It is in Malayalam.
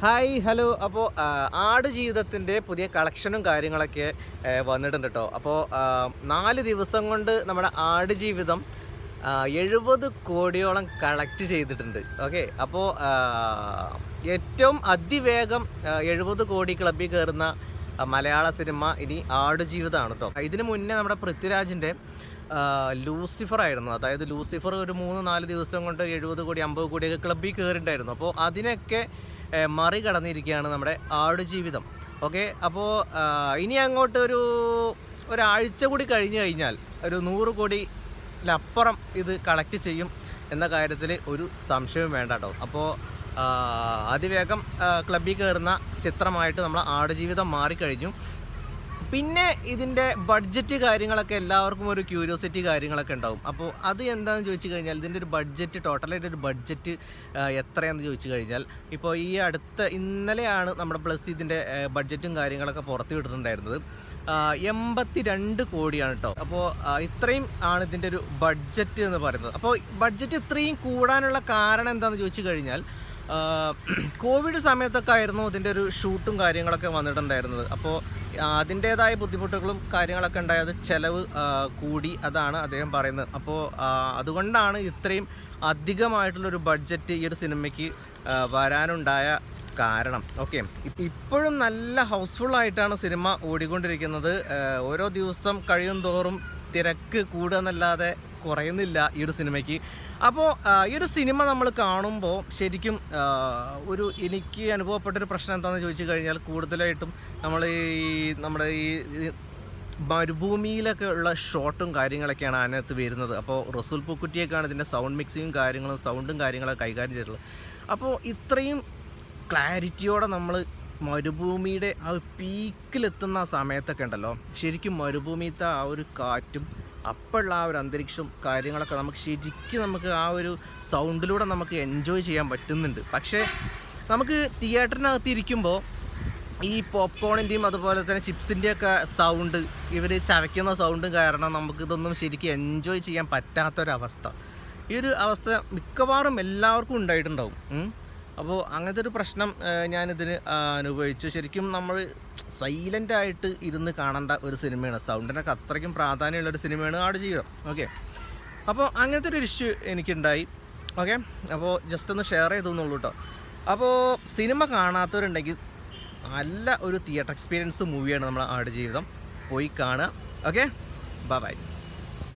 Hi hello. അപ്പോൾ ആടുജീവിതത്തിൻ്റെ പുതിയ കളക്ഷനും കാര്യങ്ങളൊക്കെ വന്നിട്ടുണ്ട് കേട്ടോ. അപ്പോൾ 4 ദിവസം കൊണ്ട് നമ്മുടെ ആടുജീവിതം 70 കോടിയോളം കളക്ട് ചെയ്തിട്ടുണ്ട്. ഓക്കെ, അപ്പോൾ ഏറ്റവും അതിവേഗം 70 കോടി ക്ലബ്ബിൽ കയറുന്ന മലയാള സിനിമ ഇനി ആടുജീവിതമാണ് കേട്ടോ. ഇതിന് മുന്നേ നമ്മുടെ പൃഥ്വിരാജിൻ്റെ ലൂസിഫർ ആയിരുന്നു. അതായത് ലൂസിഫർ ഒരു 3-4 ദിവസം കൊണ്ട് 70 കോടി 50 കോടിയൊക്കെ ക്ലബ്ബിൽ കയറിയിട്ടുണ്ടായിരുന്നു. അപ്പോൾ അതിനൊക്കെ മറികടന്നിരിക്കുകയാണ് നമ്മുടെ ആടുജീവിതം. ഓക്കെ, അപ്പോൾ ഇനി അങ്ങോട്ട് ഒരാഴ്ച കൂടി കഴിഞ്ഞ് കഴിഞ്ഞാൽ ഒരു 100 കോടിയിലപ്പുറം ഇത് കളക്ട് ചെയ്യും എന്ന കാര്യത്തിൽ ഒരു സംശയവും വേണ്ട കേട്ടോ. അപ്പോൾ അതിവേഗം ക്ലബ്ബിൽ കയറുന്ന ചിത്രമായിട്ട് നമ്മൾ ആടുജീവിതം മാറിക്കഴിഞ്ഞു. പിന്നെ ഇതിൻ്റെ ബഡ്ജറ്റ് കാര്യങ്ങളൊക്കെ എല്ലാവർക്കും ഒരു ക്യൂരിയോസിറ്റി കാര്യങ്ങളൊക്കെ ഉണ്ടാവും. അപ്പോൾ അത് എന്താണെന്ന് ചോദിച്ചു കഴിഞ്ഞാൽ ഇതിൻ്റെ ഒരു ബഡ്ജറ്റ്, ടോട്ടലായിട്ടൊരു ബഡ്ജറ്റ് എത്രയാണെന്ന് ചോദിച്ചു കഴിഞ്ഞാൽ, ഇപ്പോൾ ഈ ഇന്നലെയാണ് നമ്മുടെ പ്ലസ് ഇതിൻ്റെ ബഡ്ജറ്റും കാര്യങ്ങളൊക്കെ പുറത്തു വിട്ടിട്ടുണ്ടായിരുന്നത്. 82 കോടിയാണ് കേട്ടോ. അപ്പോൾ ഇത്രയും ആണ് ഇതിൻ്റെ ഒരു ബഡ്ജറ്റ് എന്ന് പറയുന്നത്. അപ്പോൾ ബഡ്ജറ്റ് ഇത്രയും കൂടാനുള്ള കാരണം എന്താണെന്ന് ചോദിച്ചു കഴിഞ്ഞാൽ, കോവിഡ് സമയത്തൊക്കെ ആയിരുന്നു ഇതിൻ്റെ ഒരു ഷൂട്ടും കാര്യങ്ങളൊക്കെ വന്നിട്ടുണ്ടായിരുന്നത്. അപ്പോൾ അതിൻ്റേതായ ബുദ്ധിമുട്ടുകളും കാര്യങ്ങളൊക്കെ ഉണ്ടായത്, ചിലവ് കൂടി, അതാണ് അദ്ദേഹം പറയുന്നത്. അപ്പോൾ അതുകൊണ്ടാണ് ഇത്രയും അധികമായിട്ടുള്ളൊരു ബഡ്ജറ്റ് ഈ ഒരു സിനിമയ്ക്ക് വരാനുണ്ടായ കാരണം. ഓക്കെ, ഇപ്പോഴും നല്ല ഹൗസ്ഫുള്ളായിട്ടാണ് സിനിമ ഓടിക്കൊണ്ടിരിക്കുന്നത്. ഓരോ ദിവസം കഴിയും തോറും തിരക്ക് കൂടുക എന്നല്ലാതെ കുറയുന്നില്ല ഈ ഒരു സിനിമയ്ക്ക്. അപ്പോൾ ഈ ഒരു സിനിമ നമ്മൾ കാണുമ്പോൾ ശരിക്കും എനിക്ക് അനുഭവപ്പെട്ടൊരു പ്രശ്നം എന്താണെന്ന് ചോദിച്ചു കഴിഞ്ഞാൽ, കൂടുതലായിട്ടും നമ്മുടെ ഈ മരുഭൂമിയിലൊക്കെ ഉള്ള ഷോട്ടും കാര്യങ്ങളൊക്കെയാണ് അതിനകത്ത് വരുന്നത്. അപ്പോൾ റസൂൽ പൂക്കുറ്റിയൊക്കെയാണ് ഇതിൻ്റെ സൗണ്ട് മിക്സിങ്ങും കാര്യങ്ങളും സൗണ്ടും കാര്യങ്ങളൊക്കെ കൈകാര്യം ചെയ്തിട്ടുള്ളത്. അപ്പോൾ ഇത്രയും ക്ലാരിറ്റിയോടെ നമ്മൾ മരുഭൂമിയുടെ ആ ഒരു പീക്കിലെത്തുന്ന സമയത്തൊക്കെ ഉണ്ടല്ലോ, ശരിക്കും മരുഭൂമിയിലത്തെ ആ ഒരു കാറ്റും അപ്പോഴുള്ള ആ ഒരു അന്തരീക്ഷവും കാര്യങ്ങളൊക്കെ നമുക്ക് ആ ഒരു സൗണ്ടിലൂടെ നമുക്ക് എൻജോയ് ചെയ്യാൻ പറ്റുന്നുണ്ട്. പക്ഷേ നമുക്ക് തിയേറ്ററിനകത്ത് ഇരിക്കുമ്പോൾ ഈ പോപ്കോണിൻ്റെയും അതുപോലെ തന്നെ ചിപ്സിൻ്റെയൊക്കെ സൗണ്ട്, ഇവർ ചവയ്ക്കുന്ന സൗണ്ടും കാരണം നമുക്കിതൊന്നും ശരിക്കും എൻജോയ് ചെയ്യാൻ പറ്റാത്തൊരവസ്ഥ. ഈ ഒരു അവസ്ഥ മിക്കവാറും എല്ലാവർക്കും ഉണ്ടായിട്ടുണ്ടാവും. അപ്പോൾ അങ്ങനത്തെ ഒരു പ്രശ്നം ഞാനിതിന് അനുഭവിച്ചു. ശരിക്കും നമ്മൾ സൈലൻ്റായിട്ട് ഇരുന്ന് കാണേണ്ട ഒരു സിനിമയാണ്. സൗണ്ടിനൊക്കെ അത്രയ്ക്കും പ്രാധാന്യമുള്ളൊരു സിനിമയാണ് ആടുജീവിതം. ഓക്കെ, അപ്പോൾ അങ്ങനത്തെ ഒരു ഇഷ്യൂ എനിക്കുണ്ടായി. ഓക്കെ, അപ്പോൾ ജസ്റ്റ് ഒന്ന് ഷെയർ ചെയ്തെന്നുള്ളൂ കേട്ടോ. അപ്പോൾ സിനിമ കാണാത്തവരുണ്ടെങ്കിൽ നല്ല ഒരു തിയേറ്റർ എക്സ്പീരിയൻസ് മൂവിയാണ് നമ്മൾ ആടുജീവിതം. പോയി കാണുക. Okay, by.